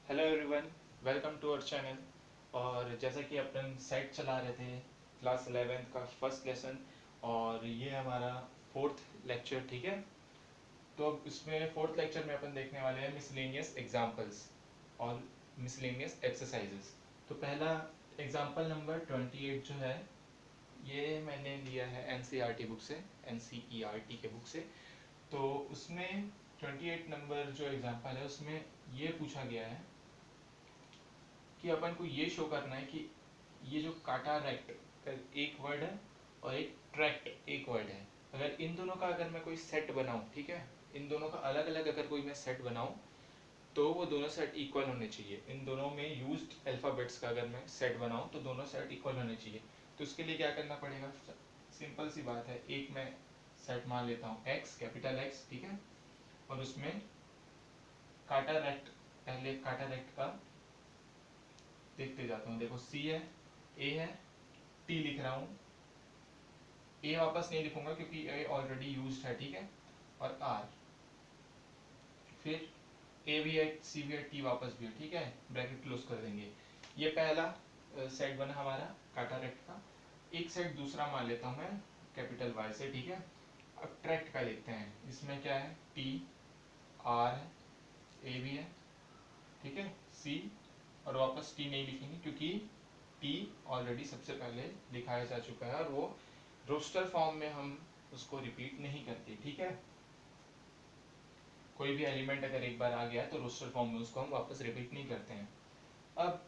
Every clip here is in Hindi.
Hello everyone, welcome to our channel. और जैसा कि अपन सेट चला रहे थे क्लास 11th का फर्स्ट लेसन, और ये हमारा फोर्थ लेक्चर, ठीक है। तो अब इसमें फोर्थ लेक्चर में अपन देखने वाले हैं मिसलेनियस एग्जांपल्स और मिसलेनियस एक्सरसाइजेस। तो पहला एग्जांपल नंबर 28 जो है, ये मैंने लिया है एनसीईआरटी बुक से, एनसीईआरटी के बुक से। तो उसमें 28 नंबर जो एग्जांपल है उसमें ये पूछा गया है कि अपन को ये शो करना है कि ये जो काटारेक्ट एक वर्ड है और एक ट्रैक्ट एक वर्ड है, अगर इन दोनों का अगर मैं कोई सेट बनाऊं, ठीक है, इन दोनों का अलग अलग अगर कोई मैं सेट बनाऊं तो वो दोनों सेट इक्वल होने चाहिए। इन दोनों में यूज्ड अल्फाबेट्स का अगर मैं सेट बनाऊं तो दोनों सेट इक्वल होने चाहिए। तो उसके लिए क्या करना पड़ेगा? सिंपल सी बात है, एक मैं सेट मान लेता हूँ एक्स, कैपिटल एक्स, ठीक है, और उसमें काटारेक्ट, पहले काटारेक्ट का देखते जाता हूँ। देखो सी है, ए है, टी लिख रहा हूँ, ए वापस नहीं लिखूंगा क्योंकि ए ऑलरेडी यूज्ड है, ठीक है, और आर, फिर ए भी है, सी भी है, टी वापस भी है, ठीक है, ब्रैकेट क्लोज कर देंगे। ये पहला सेट बना हमारा काटारेक्ट का। एक सेट दूसरा मान लेता हूँ मैं कैपिटल वाई से, ठीक है। अब ट्रैक्ट का लिखते हैं, इसमें क्या है, टी, आर है, ए भी है, ठीक है, सी, और वापस टी नहीं लिखेंगे क्योंकि टी ऑलरेडी सबसे पहले दिखाया जा चुका है और वो रोस्टर फॉर्म में हम उसको रिपीट नहीं करते, ठीक है। कोई भी एलिमेंट अगर एक बार आ गया है तो रोस्टर फॉर्म में उसको हम वापस रिपीट नहीं करते हैं। अब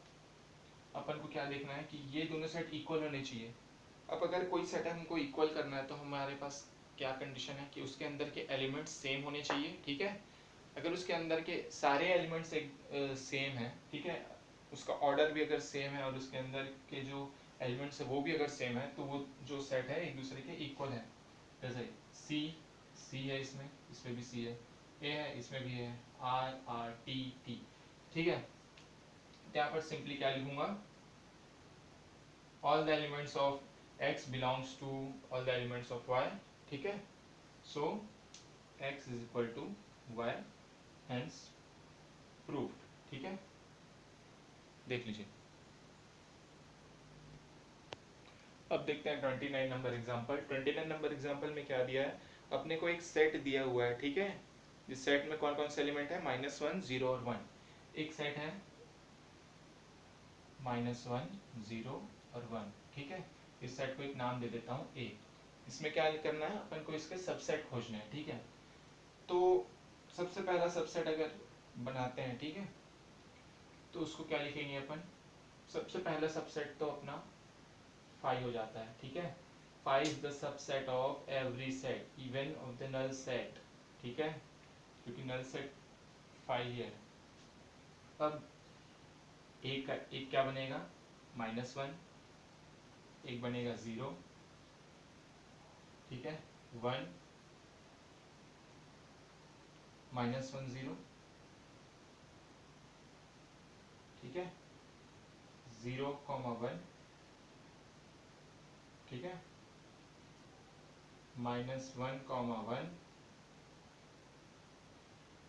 अपन को क्या देखना है कि ये दोनों सेट इक्वल होने चाहिए। अब अगर कोई सेट हमको इक्वल करना है तो हमारे पास क्या कंडीशन है कि उसके अंदर के एलिमेंट्स सेम होने चाहिए, ठीक है। अगर उसके अंदर के सारे एलिमेंट्स एक सेम है, ठीक है, उसका ऑर्डर भी अगर सेम है और उसके अंदर के जो एलिमेंट्स है वो भी अगर सेम है तो वो जो सेट है एक दूसरे के इक्वल है। जैसे सी, सी है, इसमें इसमें भी सी है, ए है, इसमें भी है, आर, आर, टी, टी, ठीक है। यहाँ पर सिंपली क्या लिखूंगा, all the elements of X belongs to all the elements of Y, ठीक है। So X is equal to Y, hence proved, ठीक है। देख लीजिए। अब देखते हैं 29 नंबर एग्जांपल। 29 नंबर एग्जांपल में क्या दिया है, अपने को एक सेट दिया हुआ है, ठीक है। इस सेट में कौन कौन से एलिमेंट है, -1, 0 और 1। एक सेट है -1, 0 और 1, ठीक है। इस सेट को एक नाम दे देता हूँ ए। इसमें क्या करना है, अपन को इसके सबसेट खोजने हैं, ठीक है। तो सबसे पहला सबसेट अगर बनाते हैं, ठीक है, तो उसको क्या लिखेंगे अपन, सबसे पहला सबसेट तो अपना फाइव हो जाता है, ठीक है। Five is the subset of every set even of the null set, ठीक है, क्योंकि नल सेट फाइव है। अब एक क्या बनेगा, -1, एक बनेगा 0, ठीक है, 1, -1, 0, ठीक है, 0, 1, ठीक है, -1, 1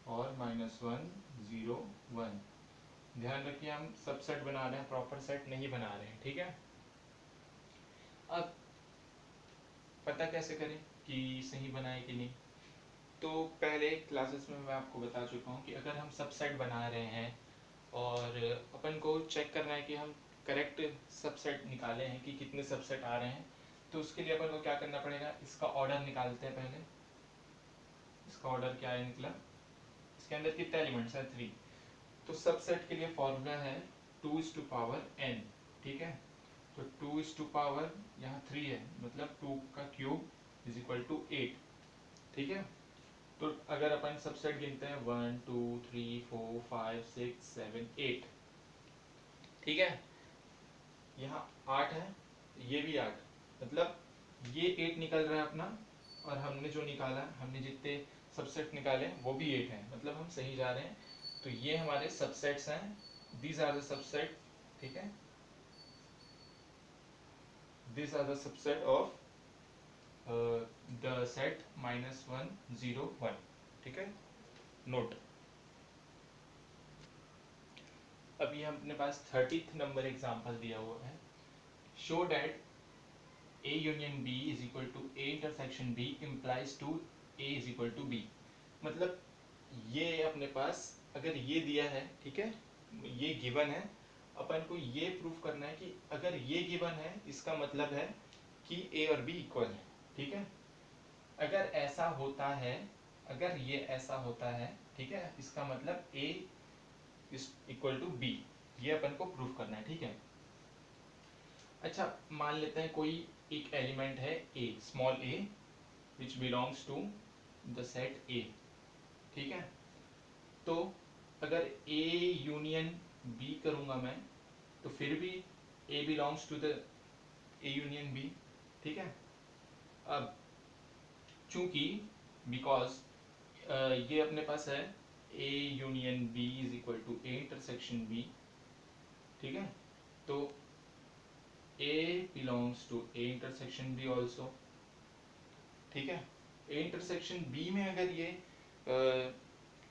और -1, 0, 1। ध्यान रखिए हम सबसेट बना रहे हैं, प्रॉपर सेट नहीं बना रहे हैं, ठीक है। अब पता कैसे करें कि सही बनाए कि नहीं, तो पहले क्लासेस में मैं आपको बता चुका हूँ कि अगर हम सबसेट बना रहे हैं और अपन को चेक करना है कि हम करेक्ट सबसेट निकाले हैं कि कितने सबसेट आ रहे हैं, तो उसके लिए अपन को क्या करना पड़ेगा, इसका ऑर्डर निकालते हैं पहले। इसका ऑर्डर क्या है निकला, इसके अंदर कितने एलिमेंट्स हैं, 3। तो सबसेट के लिए फॉर्मूला है 2:n, ठीक है। तो 2:, यहाँ 3 है, मतलब 2 का क्यूब इज इक्वल टू 8, ठीक है। तो अगर अपन सबसेट गिनते हैं 1 2 3 4 5 6 7 8, ठीक है, यहाँ 8 है, ये भी 8, मतलब ये 8 निकल रहा है अपना, और हमने जो निकाला, हमने जितने सबसेट निकाले वो भी 8 है, मतलब हम सही जा रहे हैं। तो ये हमारे सबसेट्स हैं, दीज आर द सबसेट, ठीक है, these are the subset of the set -1 0 1, ठीक है, नोट। अभी हम अपने पास 30th नंबर एग्जांपल दिया हुआ है, show that A union B is equal to A intersection B implies to A is equal to B। मतलब ये अपने पास अगर ये दिया है, ठीक है, ये गिवन है, अपन को ये प्रूफ करना है कि अगर ये गिवन है इसका मतलब है कि A और B इक्वल है, ठीक है। अगर ऐसा होता है, अगर ये ऐसा होता है, ठीक है, इसका मतलब A is equal to B, ये अपन को प्रूफ करना है, ठीक है। अच्छा, मान लेते हैं कोई एक एलिमेंट है A, small a which belongs to the set A, ठीक है। तो अगर A यूनियन B करूंगा मैं, तो फिर भी A belongs to the A union B, ठीक है। अब चूंकि बिकॉज ये अपने पास है A union B is equal to A intersection B, ठीक है, तो A belongs to A intersection B also, ठीक है। A इंटरसेक्शन B में अगर ये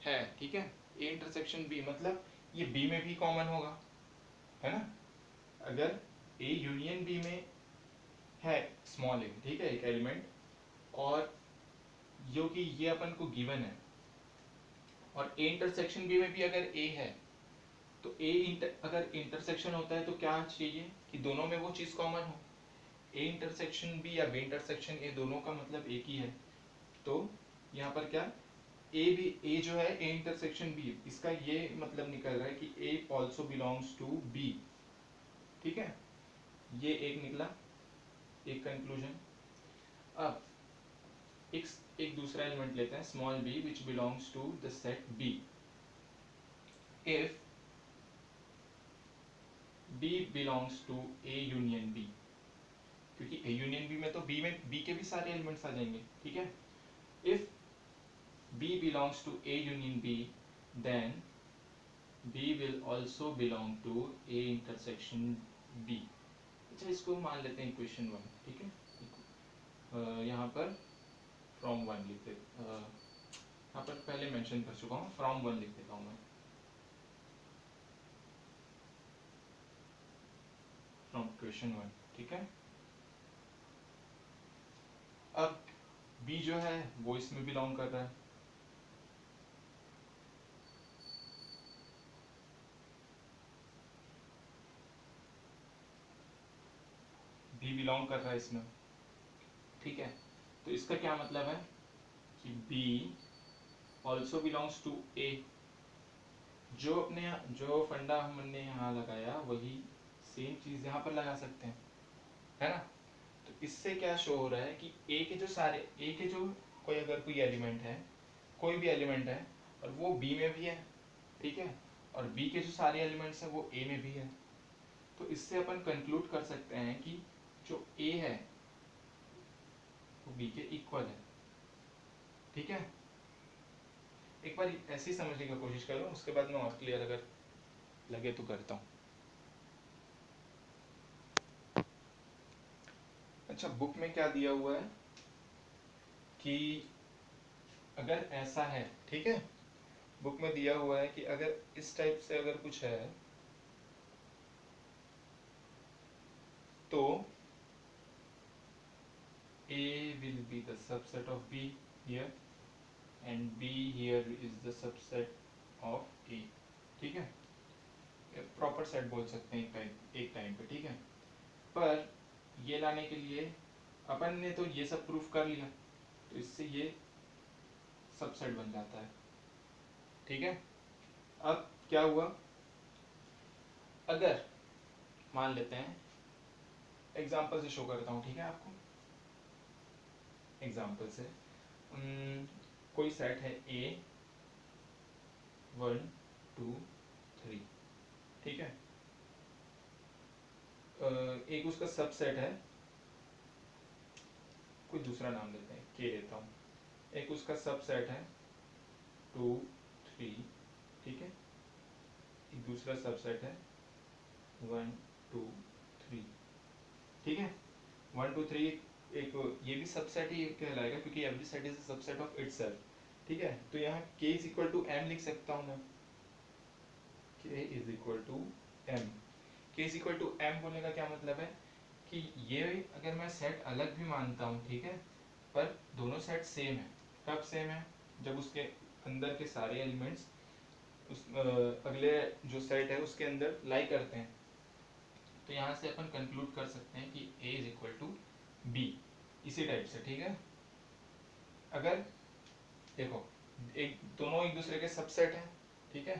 है, ठीक है, A इंटरसेक्शन B मतलब ये B में भी कॉमन होगा, है ना। अगर A यूनियन B में है स्मॉल a, ठीक है, एक एलिमेंट, और जो कि ये अपन को गिवन है, और A इंटरसेक्शन B में भी अगर A है, तो अगर इंटरसेक्शन होता है तो क्या चाहिए कि दोनों में वो चीज कॉमन हो। A इंटरसेक्शन B या B इंटरसेक्शन A दोनों का मतलब एक ही है, तो यहाँ पर क्या A जो है A इंटरसेक्शन B, इसका ये मतलब निकल रहा है कि A also belongs to B, ठीक है, ये एक निकला, एक कंक्लूजन। अब एक दूसरा एलिमेंट लेते हैं, small b which belongs to the set B। If B belongs to A union B, क्योंकि A यूनियन B में तो B के भी सारे एलिमेंट्स आ जाएंगे, ठीक है। If B belongs to A union B, then B will also belong to A intersection B। अच्छा, इसको मान लेते हैं इक्वेशन 1, ठीक है। यहाँ पर फ्रॉम 1 लिख देते, यहाँ पर पहले मेंशन कर चुका हूँ, फ्रॉम 1 लिख देता हूँ मैं, फ्रॉम इक्वेशन 1, ठीक है। अब B जो है वो इसमें बिलोंग कर रहा है, B बिलोंग कर रहा है इसमें, ठीक है। तो इसका क्या मतलब है कि B also belongs to A। जो फंडा हमने यहाँ लगाया वही सेम चीज यहाँ पर लगा सकते हैं, है ना। तो इससे क्या शो हो रहा है कि A के जो कोई एलिमेंट है, कोई भी एलिमेंट है, और वो B में भी है, ठीक है, और B के जो सारे एलिमेंट्स हैं वो A में भी है। तो इससे अपन कंक्लूड कर सकते हैं कि जो A है वो B के इक्वल है, ठीक है। एक बार ऐसे ही समझने की कोशिश करो, उसके बाद मैं और क्लियर अगर लगे तो करता हूँ। अच्छा, बुक में क्या दिया हुआ है कि अगर ऐसा है, ठीक है, बुक में दिया हुआ है कि अगर इस टाइप से अगर कुछ है तो A will be the subset of B here and B here is the subset of A, ठीक है। प्रॉपर सेट बोल सकते हैं एक टाइम पे, ठीक है। पर ये लाने के लिए अपन ने तो ये सब प्रूफ कर लिया, तो इससे ये सबसेट बन जाता है, ठीक है। अब क्या हुआ, अगर मान लेते हैं, एग्जांपल से शो करता हूँ, ठीक है आपको, एग्जांपल से कोई सेट है A 1 2 3, ठीक है। एक उसका सबसेट है, कोई दूसरा नाम लेते हैं, K लेता हूँ। एक उसका सबसेट है 2 3, ठीक है। एक दूसरा सबसेट है 1 2 3, ठीक है। 1 2 3 एक ये भी सबसेट ही कहलाएगा क्योंकि every set is a subset of itself, ठीक है। तो यहाँ K is equal to M लिख सकता हूँ मैं, K is equal to M. K is equal to M बोलने का क्या मतलब है कि ये अगर मैं सेट अलग भी मानता हूँ, ठीक है, पर दोनों सेट सेम है। कब सेम है? जब उसके अंदर के सारे एलिमेंट्स उस अगले जो सेट है उसके अंदर लाई करते हैं। तो यहाँ से अपन कंक्लूड कर सकते हैं कि A is equal to B, इसी टाइप से, ठीक है। अगर देखो दोनों एक दूसरे के सबसेट हैं, ठीक है।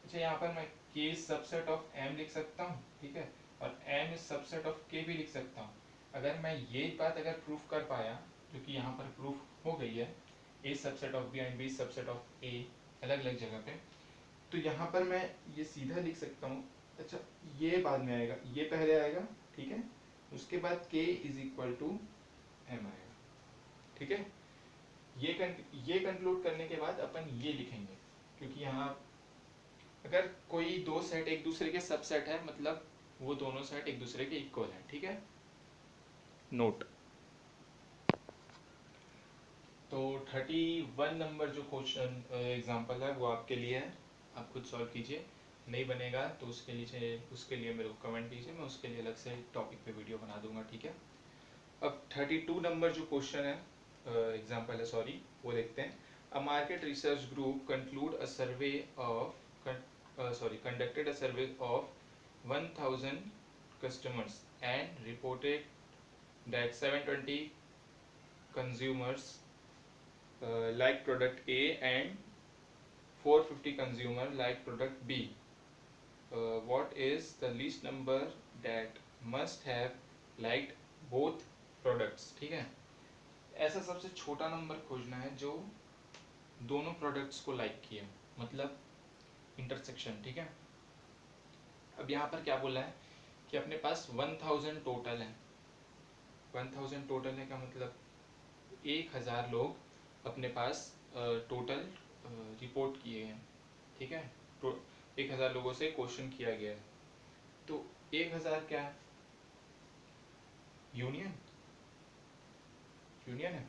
अच्छा, यहाँ पर मैं K is subset of M लिख सकता हूँ, ठीक है, और M is subset of K भी लिख सकता हूँ। अगर मैं ये बात प्रूफ कर पाया, जो कि यहाँ पर प्रूफ हो गई है, A subset of B and B subset of A अलग अलग जगह पे, तो यहाँ पर मैं ये सीधा लिख सकता हूँ। अच्छा, ये बाद में आएगा, ये पहले आएगा, ठीक है, उसके बाद K is equal to M आएगा, ठीक है। ये कंक्लूड करने के बाद अपन ये लिखेंगे, क्योंकि यहाँ अगर कोई दो सेट एक दूसरे के सबसेट है, मतलब वो दोनों सेट एक दूसरे के इक्वल है, ठीक है। नोट। तो 31 नंबर जो क्वेश्चन एग्जांपल है वो आपके लिए है, आप खुद सॉल्व कीजिए। नहीं बनेगा तो उसके लिए मेरे को कमेंट कीजिए, मैं उसके लिए अलग से टॉपिक पे वीडियो बना दूंगा, ठीक है। अब 32 नंबर जो क्वेश्चन है एग्जांपल है, सॉरी, वो देखते हैं। A market research group conducted a survey of 1000 customers and reported that 720 consumers like product A and 450 consumer like product B. What is the least number that must have liked both products? ठीक है, ऐसा सबसे छोटा नंबर खोजना है जो दोनों प्रोडक्ट्स को लाइक किए, मतलब इंटरसेक्शन, ठीक है। अब यहाँ पर क्या बोला है कि अपने पास 1000 टोटल है। 1000 टोटल है का मतलब 1000 लोग अपने पास टोटल रिपोर्ट किए हैं, ठीक है। 1000 लोगों से क्वेश्चन किया गया है। तो 1000 क्या है? यूनियन है,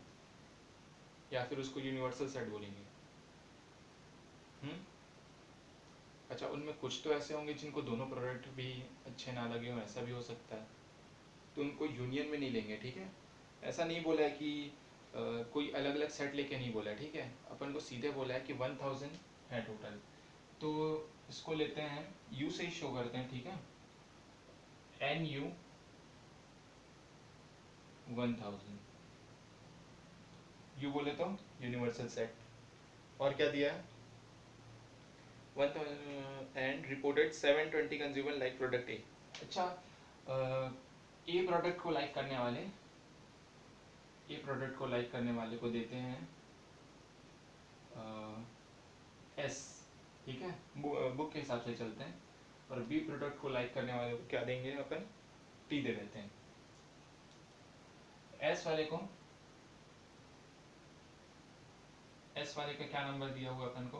या फिर उसको यूनिवर्सल सेट बोलेंगे। अच्छा, उनमें कुछ तो ऐसे होंगे जिनको दोनों प्रोडक्ट भी अच्छे ना लगे हो, ऐसा भी हो सकता है, तो उनको यूनियन में नहीं लेंगे, ठीक है। ऐसा नहीं बोला है कि कोई अलग अलग सेट लेके नहीं बोला है, ठीक है। अपन को सीधे बोला है कि 1000 है टोटल, तो इसको लेते हैं यू से ही शो करते हैं, ठीक है। एन यू 1000 यू बोले तो यूनिवर्सल सेट, और क्या दिया है 1000 and reported 720 consumer like product ए। अच्छा, ए प्रोडक्ट को लाइक करने वाले को देते हैं एस, ठीक है, बुक के हिसाब से चलते हैं। और बी प्रोडक्ट को लाइक करने वाले को क्या देंगे अपन? टी दे देते हैं। एस वाले का क्या नंबर दिया हुआ अपन को?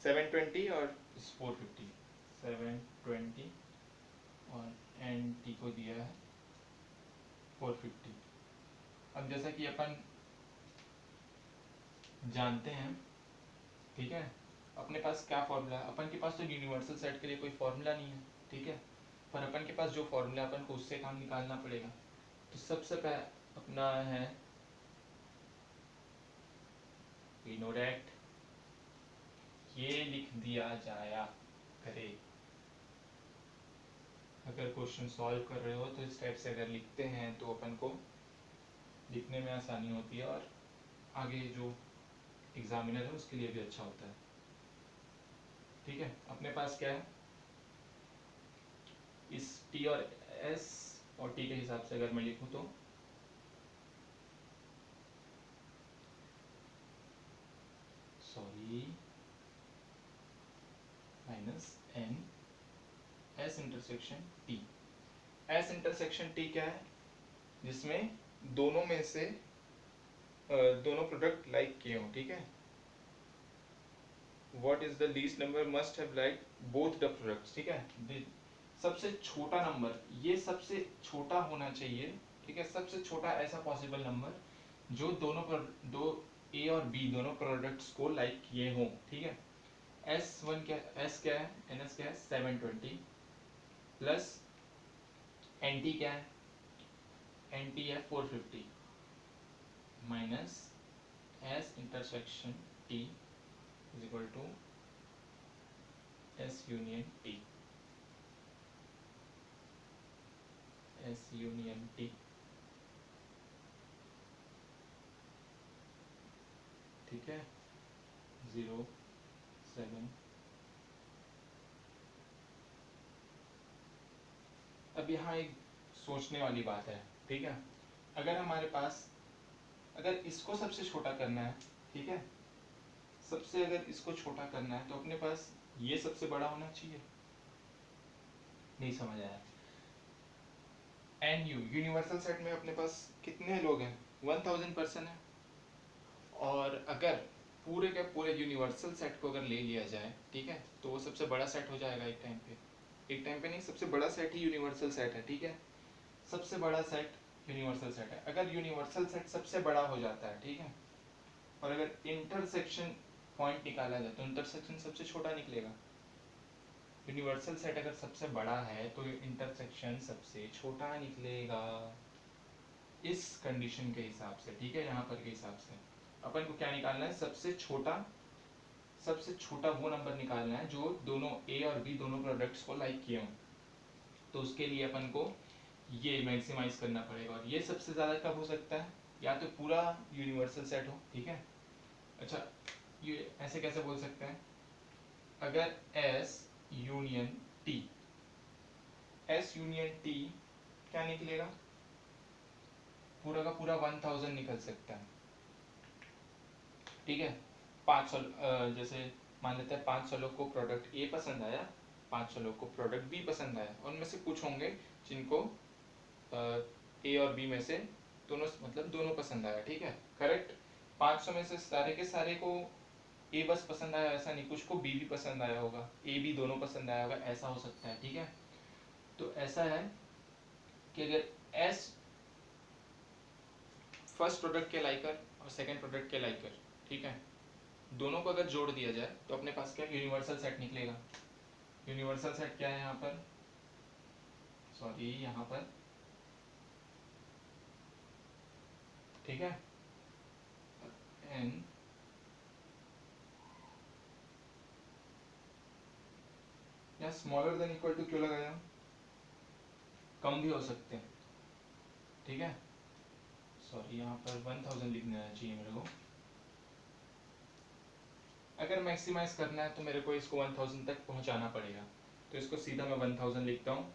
720 और 450, 720 और एन टी को दिया है 450। अब जैसा कि अपन जानते हैं, ठीक है, अपने पास क्या फॉर्मूला है? अपन के पास तो यूनिवर्सल सेट के लिए कोई फॉर्मूला नहीं है, ठीक है, पर अपन के पास जो फॉर्मूला अपन को उससे काम निकालना पड़ेगा। तो सबसे पहले अपना है वी नो दैट, ये लिख दिया जाया करे। अगर क्वेश्चन सॉल्व कर रहे हो तो इस टाइप से अगर लिखते हैं तो अपन को लिखने में आसानी होती है, और आगे जो एग्जामिनर है उसके लिए भी अच्छा होता है, ठीक है। अपने पास क्या है, इस टी और एस और टी के हिसाब से अगर मैं लिखूं तो minus N S intersection T. S intersection T क्या है? जिसमें दोनों में से दोनों प्रोडक्ट लाइक किए हों, ठीक है। What is the least number must have like both the products, ठीक है। सबसे छोटा नंबर, ये सबसे छोटा होना चाहिए, ठीक है, सबसे छोटा ऐसा पॉसिबल नंबर जो दो ए और बी दोनों प्रोडक्ट्स को लाइक किए हों, ठीक है। S1 क्या, S क्या है, NS क्या है 720 प्लस NT क्या है, NT है 450 minus S intersection T is equal to S union T, S union T। ठीक है, 0 7। अब यहाँ एक सोचने वाली बात है, ठीक है। अगर हमारे पास, अगर इसको सबसे छोटा करना है, ठीक है, सबसे अगर इसको छोटा करना है तो अपने पास ये सबसे बड़ा होना चाहिए। नहीं समझ आया। एन यू यूनिवर्सल सेट में अपने पास कितने लोग हैं, 1000 पर्सन है। और अगर पूरे के पूरे यूनिवर्सल सेट को अगर ले लिया जाए, ठीक है, तो वो सबसे बड़ा सेट हो जाएगा एक टाइम पे। एक टाइम पे नहीं, सबसे बड़ा सेट ही यूनिवर्सल सेट है, ठीक है। सबसे बड़ा सेट यूनिवर्सल सेट है। अगर यूनिवर्सल सेट सबसे बड़ा हो जाता है, ठीक है, और अगर इंटरसेक्शन पॉइंट निकाला जाए तो इंटरसेक्शन सबसे छोटा निकलेगा। यूनिवर्सल सेट अगर सबसे बड़ा है तो इंटरसेक्शन सबसे छोटा निकलेगा, इस कंडीशन के हिसाब से, ठीक है। यहाँ पर के हिसाब से अपन को क्या निकालना है, सबसे छोटा, सबसे छोटा वो नंबर निकालना है जो दोनों ए और बी दोनों प्रोडक्ट्स को लाइक किए हों। तो उसके लिए अपन को ये मैक्सिमाइज करना पड़ेगा। और ये सबसे ज़्यादा कब हो सकता है, या तो पूरा यूनिवर्सल सेट हो, ठीक है। अच्छा, ये ऐसे कैसे बोल सकते हैं, अगर S union T, S union T क्या निकलेगा, पूरा का पूरा 1000 निकल सकता है, ठीक है। 500, जैसे मान लेते हैं 500 लोग को प्रोडक्ट ए पसंद आया, 500 लोग को प्रोडक्ट बी पसंद आया, उनमें से कुछ होंगे जिनको ए और बी में से दोनों, मतलब दोनों पसंद आया, ठीक है, करेक्ट। 500 में से सारे के सारे को ए बस पसंद आया ऐसा नहीं, कुछ को बी भी पसंद आया होगा, ए बी दोनों पसंद आया होगा, ऐसा हो सकता है, ठीक है। तो ऐसा है कि अगर एस फर्स्ट प्रोडक्ट के लाइकर और सेकंड प्रोडक्ट के लाइकर, ठीक है, दोनों को अगर जोड़ दिया जाए तो अपने पास क्या यूनिवर्सल सेट निकलेगा। यूनिवर्सल सेट क्या है यहाँ पर, सॉरी यहाँ पर, ठीक है, एन या स्मॉलर देन इक्वल टू क्यों लगाया, कम भी हो सकते हैं, ठीक है। सॉरी यहाँ पर 1000 लिखना चाहिए मेरे को। अगर मैक्सिमाइज करना है तो मेरे को इसको 1000 तक पहुंचाना पड़ेगा, तो इसको सीधा मैं 1000 लिखता हूँ,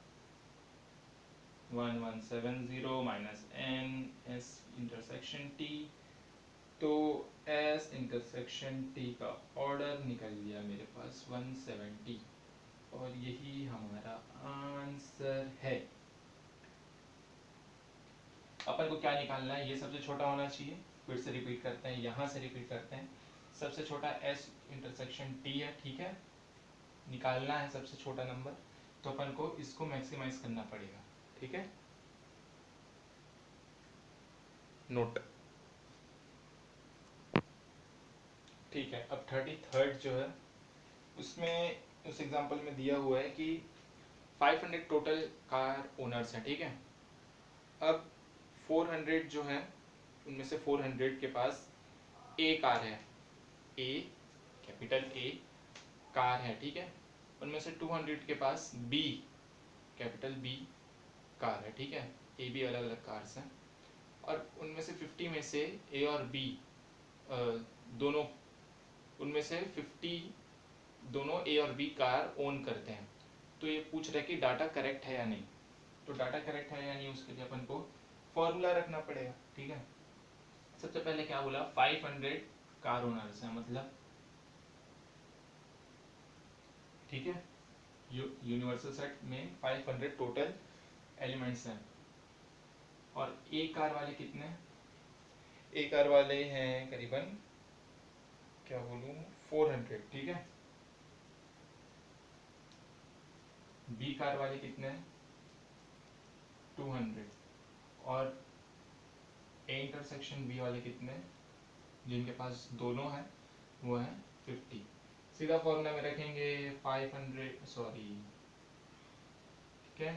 1170 minus N S intersection T. तो एस इंटरसेक्शन टी का ऑर्डर निकल गया मेरे पास 170, और यही हमारा आंसर है। अपन को क्या निकालना है, ये सबसे छोटा होना चाहिए। फिर से रिपीट करते हैं, यहाँ से रिपीट करते हैं। सबसे छोटा एस इंटरसेक्शन टी है, ठीक है, निकालना है सबसे छोटा नंबर, तो अपन को इसको मैक्सिमाइज करना पड़ेगा, ठीक है। नोट, ठीक है। अब 33rd जो है उसमें, उस एग्जांपल में दिया हुआ है कि 500 टोटल कार ओनर्स हैं, ठीक है। अब 400 जो है उनमें से 400 के पास ए कार है, ए कैपिटल ए कार है, ठीक है। उनमें से 200 के पास बी कैपिटल बी कार है, ठीक है। ए बी अलग अलग कार्स हैं। और उनमें से 50 में से ए और बी दोनों, उनमें से 50 दोनों ए और बी कार ओन करते हैं। तो ये पूछ रहे कि डाटा करेक्ट है या नहीं। तो डाटा करेक्ट है या नहीं उसके लिए अपन को फॉर्मूला रखना पड़ेगा, ठीक है। सबसे पहले क्या बोला, 500 कार ओनर्स हैं, मतलब, ठीक है, यूनिवर्सल सेट में 500 टोटल एलिमेंट्स हैं। और ए कार वाले कितने, ए कार वाले हैं करीबन, क्या बोलूं, 400, ठीक है। बी कार वाले कितने हैं, 200। और ए इंटरसेक्शन बी वाले कितने, जिनके पास दोनों हैं, वो हैं 50। सीधा फॉर्मूला में रखेंगे 500, सॉरी, ठीक है,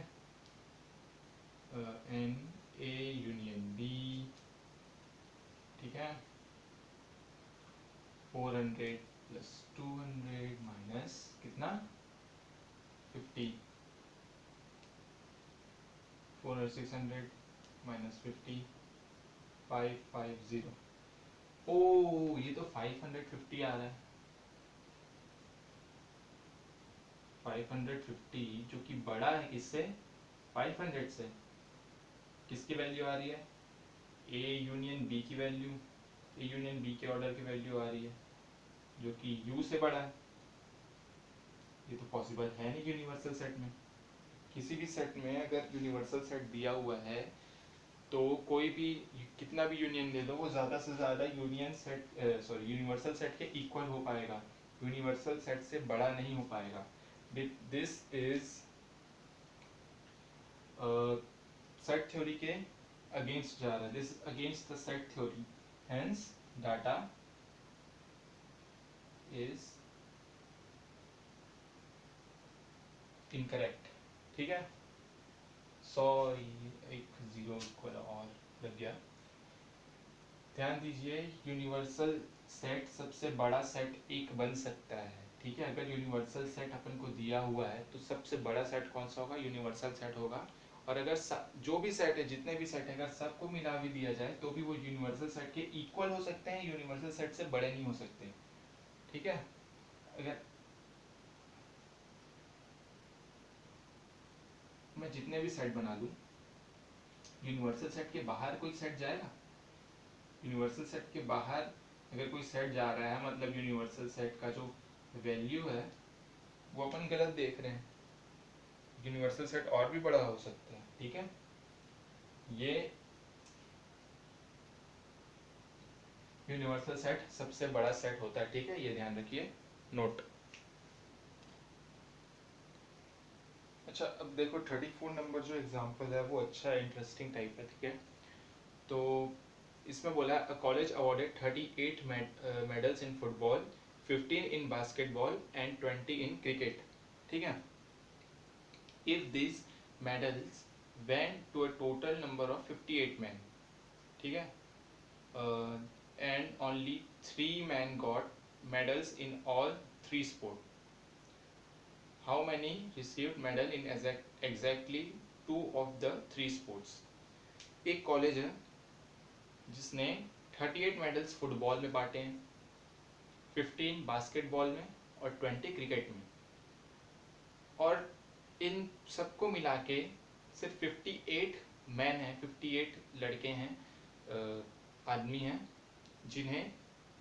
एन ए यूनियन बी, ठीक है, 400 प्लस 200 माइनस कितना 50, 400 600 माइनस 50, 550। ओ ये तो 550 आ रहा है, 550 जो कि बड़ा है किससे, 500 से। किसकी वैल्यू आ रही है, ए यूनियन बी की वैल्यू, ए यूनियन बी के ऑर्डर की वैल्यू आ रही है जो कि यू से बड़ा है। ये तो पॉसिबल है नहीं यूनिवर्सल सेट में। किसी भी सेट में अगर यूनिवर्सल सेट दिया हुआ है तो कोई भी कितना भी यूनियन ले लो वो ज़्यादा से ज़्यादा union set sorry universal set के इक्वल हो पाएगा, यूनिवर्सल सेट से बड़ा नहीं हो पाएगा। दिस इज सेट थ्योरी के अगेंस्ट जा रहा है, this against the set theory, hence data is incorrect, ठीक है। सॉरी एक जीरो इक्वल और लग गया। ध्यान दीजिए यूनिवर्सल सेट सबसे बड़ा सेट एक बन सकता है, ठीक है। अगर यूनिवर्सल सेट अपन को दिया हुआ है तो सबसे बड़ा सेट कौन सा होगा, यूनिवर्सल सेट होगा। और अगर जो भी सेट है, जितने भी सेट है, अगर सबको मिला भी दिया जाए तो भी वो यूनिवर्सल सेट के इक्वल हो सकते हैं, यूनिवर्सल सेट से बड़े नहीं हो सकते, ठीक है। अगर मैं जितने भी सेट बना लूं, यूनिवर्सल सेट के बाहर कोई सेट जाएगा, यूनिवर्सल सेट के बाहर अगर कोई सेट जा रहा है मतलब यूनिवर्सल सेट का जो वैल्यू है वो अपन गलत देख रहे हैं, यूनिवर्सल सेट और भी बड़ा हो सकता है, ठीक है। ये यूनिवर्सल सेट सबसे बड़ा सेट होता है, ठीक है, ये ध्यान रखिए, नोट। अच्छा अब देखो 34 नंबर जो एग्जांपल है वो अच्छा है, इंटरेस्टिंग टाइप है, ठीक है। तो इसमें बोला है, a college awarded 38 medals in football, 15 in basketball and 20 in cricket, ठीक है। If these medals went to a total number of 58 men, ठीक है, and only 3 men got medals in all 3 sports, how many received medal in exactly 2 of the 3 sports? एक कॉलेज है जिसने 38 मेडल्स फुटबॉल में बांटे हैं, 15 बास्केटबॉल में और 20 क्रिकेट में, और इन सबको मिला के सिर्फ 58 मैन हैं, 58 लड़के हैं, आदमी हैं जिन्हें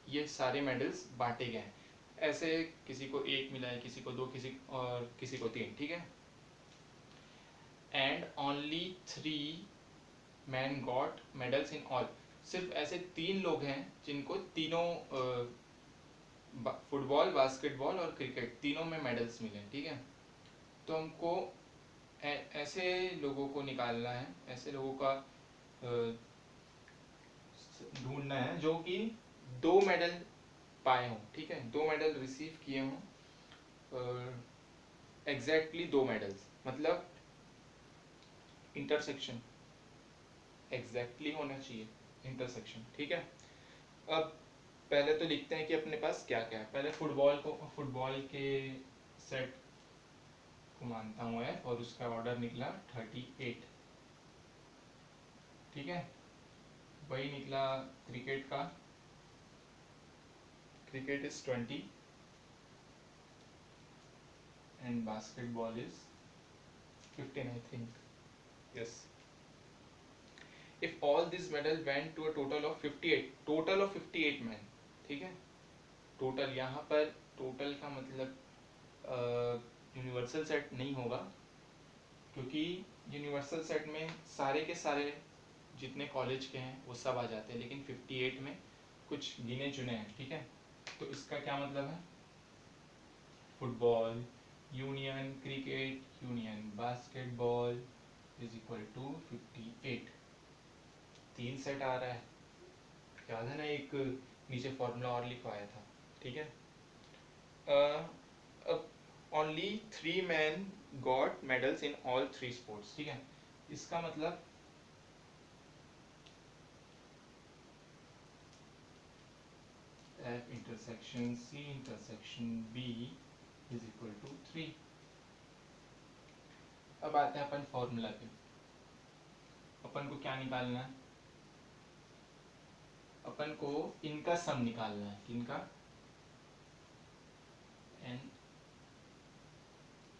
ये सारे मेडल्स बांटे गए हैं। ऐसे किसी को एक मिला है, किसी को दो, किसी को तीन, ठीक है। And only 3 man got medals in all, सिर्फ ऐसे 3 लोग हैं जिनको तीनों फुटबॉल, बास्केटबॉल और क्रिकेट तीनों में मेडल्स मिले, ठीक है। तो हमको ऐसे लोगों को निकालना है, ऐसे लोगों का ढूंढना है जो कि 2 मेडल पाए हों, ठीक है, 2 मेडल रिसीव किए हों, एग्जैक्टली 2 मेडल्स, मतलब इंटरसेक्शन एग्जैक्टली होना चाहिए, इंटरसेक्शन, ठीक है। अब पहले तो लिखते हैं कि अपने पास क्या क्या है। पहले फुटबॉल के सेट को मानता हूँ एफ, और उसका ऑर्डर निकला 38, ठीक है। वही निकला क्रिकेट का, cricket is 20 and basketball is 15, I think, yes. If all these medal went to a total of 58 men, ठीक है। टोटल यहाँ पर टोटल का मतलब यूनिवर्सल सेट नहीं होगा, क्योंकि यूनिवर्सल सेट में सारे के सारे जितने कॉलेज के हैं वो सब आ जाते हैं, लेकिन 58 में कुछ गिने चुने हैं, ठीक है। तो इसका क्या मतलब है, football union cricket union basketball is equal to 58, 3 set आ रहा है, याद है ना, एक नीचे फॉर्मूला और लिखवाया था, ठीक है। Only 3 men got medals in all 3 sports, ठीक है। इसका मतलब F intersection C intersection B is equal to 3। अब आते हैं अपन फॉर्मूला पे। अपन को क्या निकालना है? अपन को इनका सम निकालना है। किनका? एन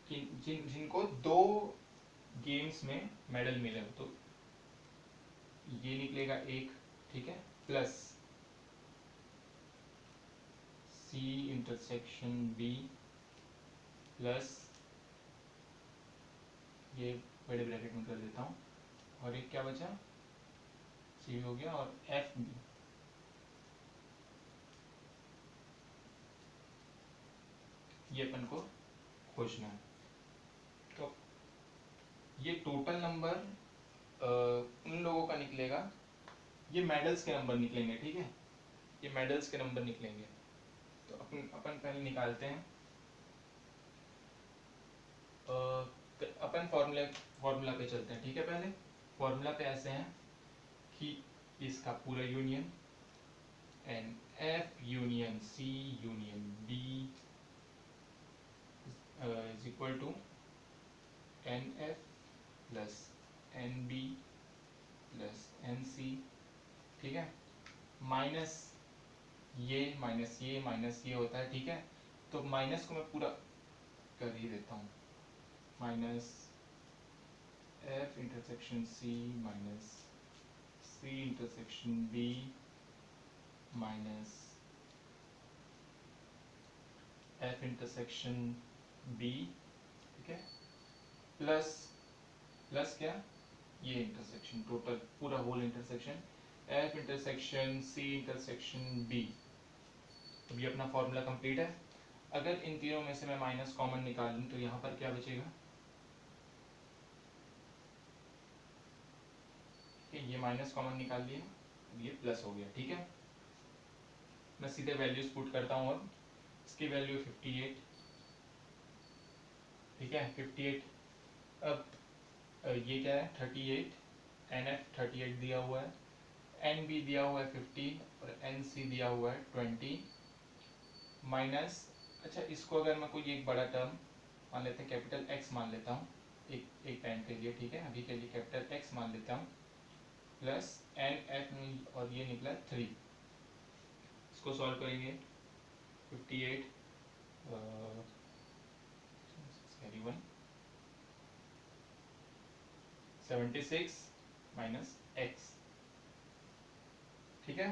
जिनको 2 गेम्स में मेडल मिले हो, तो ये निकलेगा 1, ठीक है, plus C intersection B plus ये बड़े ब्रैकेट में कर देता हूँ, और एक क्या बचा? C हो गया, और F B। ये अपन को खोजना है। तो ये टोटल नंबर उन लोगों का निकलेगा, ये मेडल्स के नंबर निकलेंगे, ठीक है, ये मेडल्स के नंबर निकलेंगे। तो अपन पहले निकालते हैं। अपन फॉर्मूला पे चलते हैं, ठीक है। पहले फॉर्मूला पे ऐसे हैं कि इसका पूरा union N F union C union B is equal to N F plus N B plus N C, ठीक है, माइनस ये होता है, ठीक है। तो माइनस को मैं पूरा कर ही देता हूँ, minus F intersection C minus C intersection B minus F intersection B, ठीक है, प्लस क्या? ये इंटरसेक्शन, टोटल पूरा whole intersection F intersection C intersection B. अब ये अपना फॉर्मूला कंप्लीट है। अगर इन तीनों में से मैं माइनस कॉमन निकाल लूँ तो यहाँ पर क्या बचेगा? ये माइनस कॉमन निकाल लिया, ये प्लस हो गया, ठीक है। मैं सीधे वैल्यूज पुट करता हूँ। अब इसकी वैल्यू 58, ठीक है, 58। अब ये क्या है? 38, एन एफ 38 दिया हुआ है, एन बी दिया हुआ है 50, और एन सी दिया हुआ है 20, माइनस, अच्छा इसको अगर मैं कोई एक बड़ा टर्म मान लेते हैं, कैपिटल एक्स मान लेता हूँ एक टाइम के लिए, ठीक है, अभी के लिए कैपिटल एक्स मान लेता हूँ, प्लस एन एफ, और ये निकला 3। इसको सॉल्व करेंगे, 58 कैरी 1 76 माइनस एक्स, ठीक है।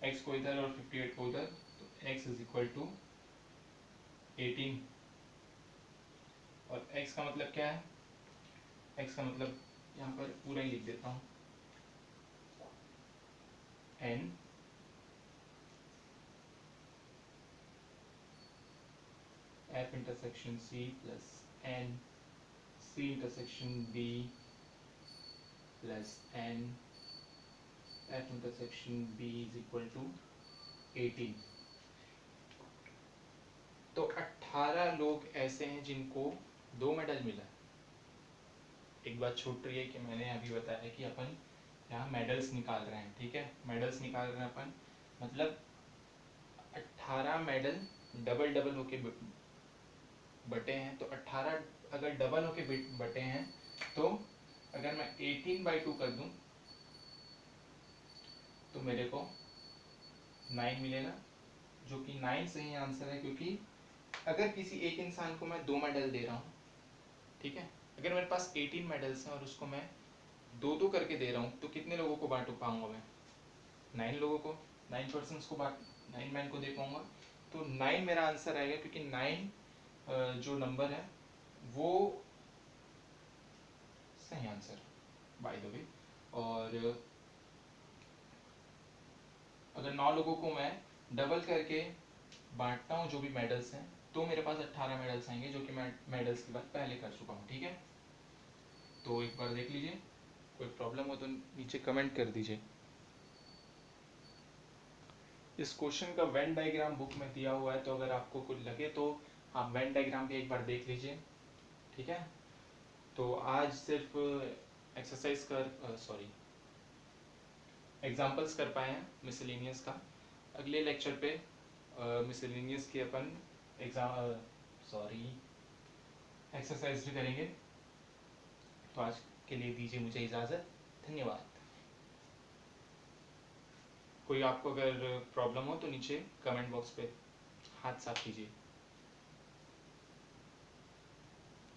एक्स को इधर और 58 को उधर, तो x इज इक्वल टू 18। और x का मतलब क्या है? x का मतलब यहाँ पर पूरा ही लिख देता हूँ, n f intersection c plus n c intersection b plus n f intersection b is equal to 18। तो 18 लोग ऐसे हैं जिनको 2 मेडल मिला। एक बात छूट रही है कि मैंने अभी बताया कि अपन यहाँ मेडल्स निकाल रहे हैं, ठीक है, मेडल्स निकाल रहे हैं अपन, मतलब 18 मेडल डबल डबल होके बटे हैं। तो 18 अगर डबल होके बटे हैं, तो अगर मैं 18/2 कर दूं तो मेरे को 9 मिलेगा, जो कि 9 सही आंसर है। क्योंकि अगर किसी एक इंसान को मैं 2 मेडल दे रहा हूँ, ठीक है, अगर मेरे पास 18 मेडल्स हैं और उसको मैं 2-2 करके दे रहा हूँ, तो कितने लोगों को बांट पाऊंगा मैं? 9 लोगों को, 9 पर्सन्स को बांट, 9 मैन को दे पाऊंगा। तो 9 मेरा आंसर आएगा, क्योंकि 9 जो नंबर है वो सही आंसर बाय द वे। और अगर 9 लोगों को मैं डबल करके बांटता हूँ जो भी मेडल्स हैं, तो मेरे पास 18 मेडल्स आएंगे, जो कि मैं मेडल्स की बात पहले कर चुका हूँ, ठीक है। तो एक बार देख लीजिए, कोई प्रॉब्लम हो तो नीचे कमेंट कर दीजिए। इस क्वेश्चन का वेन डायग्राम बुक में दिया हुआ है, तो अगर आपको कुछ लगे तो आप वेन डायग्राम भी एक बार देख लीजिए, ठीक है। तो आज सिर्फ एक्सरसाइज कर सॉरी एग्जाम्पल्स कर पाए हैं मिसलेनियस का। अगले लेक्चर पे मिसलेनियस की अपन एग्जाम सॉरी एक्सरसाइज भी करेंगे। तो आज के लिए दीजिए मुझे इजाज़त, धन्यवाद। कोई आपको अगर प्रॉब्लम हो तो नीचे कमेंट बॉक्स पे हाथ साफ कीजिए।